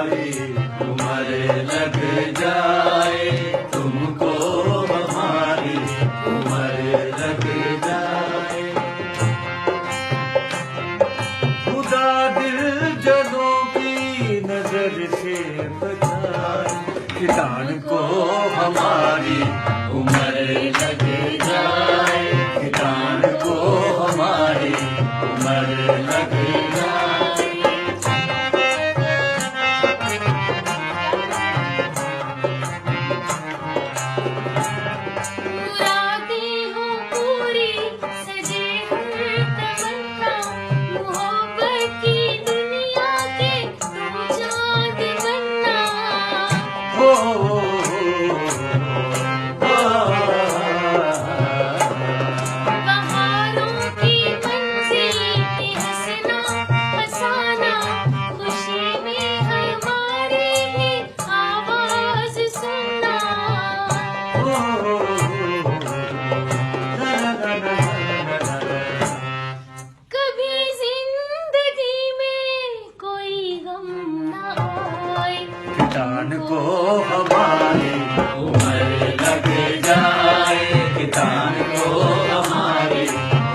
हमारी उम्र लग जाए, तुमको हमारी उम्र लग जाए। खुदा दिल जनों की नजर से बचाए, किसान को हमारी उम्र लग जाए, किसान को हमारी उम्र लग जाए। कभी जिंदगी में कोई गम न आए, किसान को हमारी उम्र लग जाए, किसान को हमारी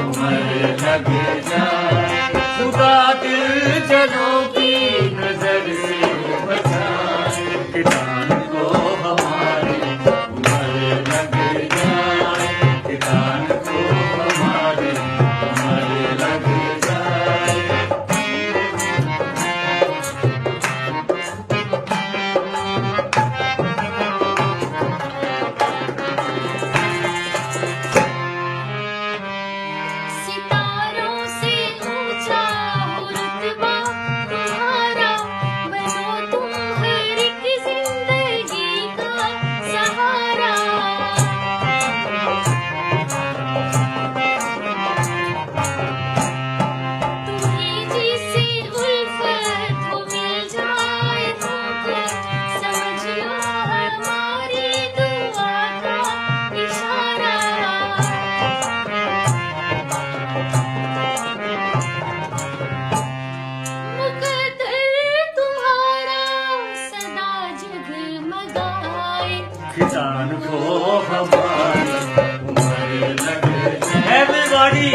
उम्र लग जाए। खुदा दिल जनों की नजर से बचाए, किसान को हमारी उम्र लग जाए, किसान को हमारी उम्र लग जाए। सितारों से ऊंचा हो रुतबा तुम्हारा, बनो तुम हर एक जिंदगी का सहारा। तुम्हें जिससे उल्फत हो मिल जाए तुमको, समझ लो हमारी दुआ का इशारा। मुकद्दर तुम्हारा सदा जगमगाए, किसान को हमारी उम्र लग जाए। Everybody!